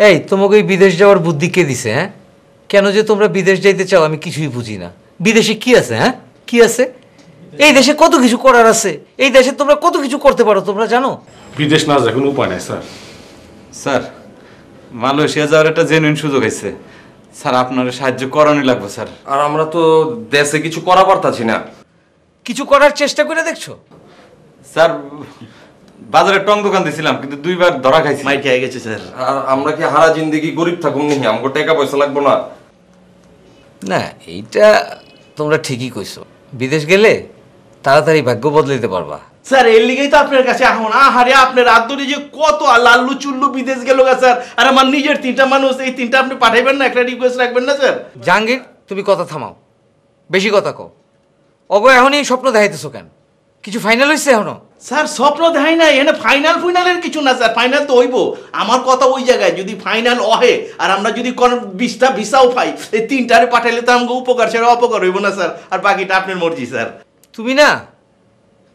এই তোমাকে এই বিদেশ যাওয়ার বুদ্ধি কে দিছে? হ্যাঁ, কেন যে তোমরা বিদেশ যাইতে চাও আমি কিছুই বুঝি না। বিদেশে কি আছে? হ্যাঁ, কি আছে? এই দেশে কত কিছু করার আছে, এই দেশে তোমরা কত কিছু করতে পারো, তোমরা জানো? বিদেশ না যায় কোনো উপায় নাই স্যার। স্যার, মালয়েশিয়া যাওয়ার একটা জেনুইন সুযোগ আছে স্যার, আপনার সাহায্য করানোই লাগবে স্যার। আর আমরা তো দেশে কিছু করা পারতাছি না। কিছু করার চেষ্টা করে দেখছো? স্যার, বাজারে টং দোকান দিছিলাম কিন্তু 2 বার ধরা খাইছি। মাইর খেয়ে গেছে স্যার। আর আমরা কি হারা জিন্দেগি গরিব থাকুন নি? আমাকে টাকা পয়সা লাগবো না? না, এইটা তোমরা ঠিকই কইছো। বিদেশ গেলে তাড়াতাড়ি ভাগ্য বদলাইতে পারবা। স্যার এর লিগেই তো আপনার কাছে এখন আহারে আপনার আদরি যে কত লাল্লু চুল্লু বিদেশ গেল গা স্যার। আর আমার নিজের 3টা মানুষ, এই 3টা আপনি পাঠাইবেন না? একটা রিকোয়েস্ট রাখবেন না স্যার? জাহাঙ্গীর, তুমি কথা থামাও, বেশি কথা কও। অগো এখনই স্বপ্ন দেখাইতেছো কেন? কিছু ফাইনাল হয়েছে এখনো? স্যার স্বপ্ন দেখাই নাই, এখানে ফাইনাল ফুইনালের কিছু না স্যার। ফাইনাল তো হইব। আমার কথা ওই জায়গায় যদি ফাইনাল অহে আর আমরা যদি কোন 20টা ভিসাও পাই, এই 3টারে পাঠাইলে তো আমাকে উপকার সেটা অপকার হইব না স্যার? আর বাকিটা আপনার মর্জি স্যার। তুমি না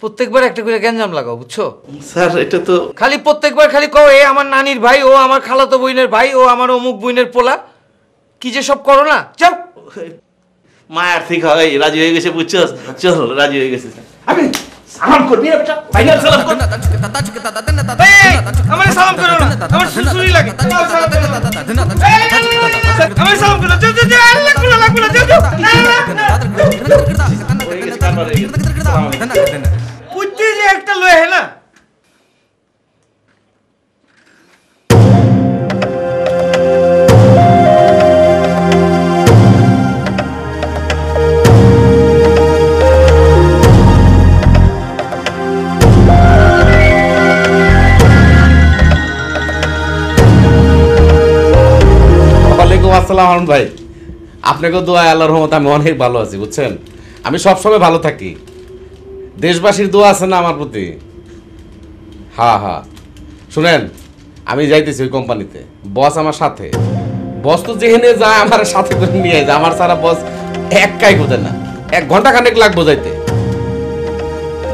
প্রত্যেকবার একটা করে গ্যাঞ্জাম লাগাও, বুঝছো? স্যার এটা তো খালি প্রত্যেকবার খালি কও এ আমার নানির ভাই, ও আমার খালাতো বোনের ভাই, ও আমার অমুক বোনের পোলা, কি যে সব করো না। যাও, মায়ার থেকে হয় রাজি হয়ে গেছে, বুঝছো? চল রাজি হয়ে গেছে স্যার। আমি সালাম করবি না বেটা? ফাইনাল সালাম কর। এই, আমারে সালাম করো না, আমার সুসুরি লাগে। আমার সালাম করো না। আমারে সালাম করো। যাও যাও যাও, লাগবো না লাগবো না, যাও যাও। হয়ে গেছে, কারবার হয়ে গেছে। বুদ্ধি যে একটা লয়ে হে না। আসসালাম আলম ভাই, আপনাকে দোয়া, আল্লাহর রহমতে আমি অনেক ভালো আছি, বুঝছেন? আমি সবসময় ভালো থাকি। দেশবাসীর দোয়া আছে না আমার প্রতি? হ্যাঁ হ্যাঁ, শুনেন, আমি যাইতেছি ওই কোম্পানিতে, বস আমার সাথে। বস তো যেখানে যায় আমার সাথে করে নিয়ে যায়, আমার সারা বস একাই বোঝে না। 1 ঘন্টা খানেক লাগবো যাইতে।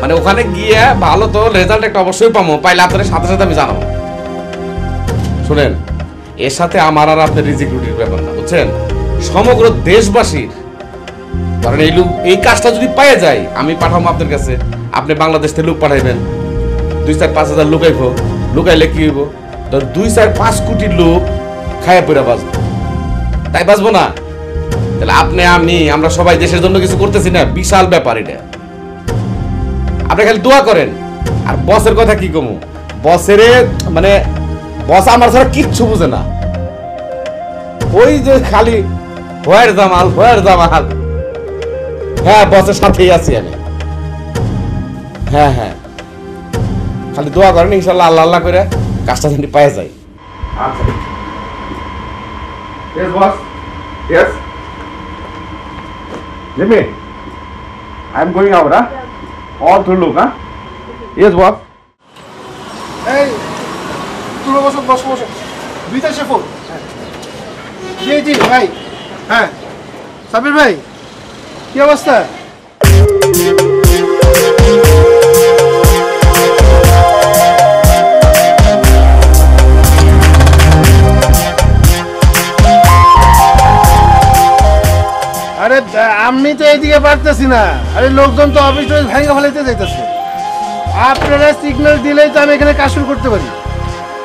মানে ওখানে গিয়ে ভালো তো রেজাল্ট একটা অবশ্যই পাবো, পাইলে আপনার সাথে সাথে আমি জানাবো। শুনেন, এর সাথে আমার আর আপনার রিজিক রুটির ব্যাপার না, বুঝছেন? সমগ্র দেশবাসীর, কারণ এই কাজটা যদি পাওয়া যায় আমি পাঠাবো আপনার কাছে, আপনি বাংলাদেশ থেকে লোক পাঠাইবেন, 2-4-5 হাজার লুকাইবো। লুকাইলে কি হইব? ধর 2-4-5 কোটি লোক খায়া পড়া বাঁচবো, তাই বাঁচবো না? তাহলে আপনি আমরা সবাই দেশের জন্য কিছু করতেছি না, বিশাল ব্যাপার এটা। আপনি খালি দোয়া করেন। আর বসের কথা কি কমু, বসের মানে বস আমার ছাড়া কিচ্ছু বুঝে না। ওই যে খালি হোয়ার জামাল। হ্যাঁ, বসের সাথেই আছি আমি। হ্যাঁ হ্যাঁ, খালি দোয়া করেন, ইনশাল্লাহ আল্লাহ আল্লাহ করে কাজটা যদি পায়ে যায়। আচ্ছা, yes boss, yes Jimmy, I am going out, all through look, yes boss. এই তুলো বসো বসো বসো, বিদেশে ফোন। জি জি ভাই। হ্যাঁ সাবির ভাই, কি অবস্থা? আরে আমি তো এইদিকে পারতেছি না। আরে লোকজন তো অফিস টফিস ভাঙা ফেলাইতে যাইতেছে। আপনারা সিগন্যাল দিলেই তো আমি এখানে কাজ শুরু করতে পারি।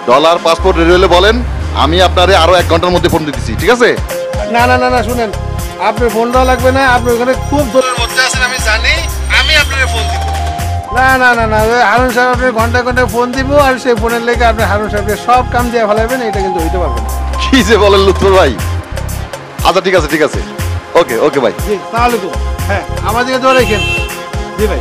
ডলার পাসপোর্ট রেডি হলে বলেন, আমি আপনারে আরো 1 ঘন্টার মধ্যে ফোন দিতেছি, ঠিক আছে? না না না না, শুনেন, আপনার ফোন দেওয়া লাগবে না। আপনি ওখানে খুব দূরের মধ্যে আছেন আমি জানি, আমি আপনার ফোন দিব। না না না না, হারুন সাহেব আপনার ঘন্টায় ঘন্টায় ফোন দিব, আর সেই ফোনের লেগে আপনি হারুন সাহেবকে সব কাম দিয়ে ফেলাবেন, এটা কিন্তু হইতে পারবেন না। কি যে বলেন লুৎফর ভাই। আচ্ছা ঠিক আছে ঠিক আছে, ওকে ওকে ভাই। জি, তাহলে তো হ্যাঁ, আমার দিকে দোয়া রাখেন। জি ভাই।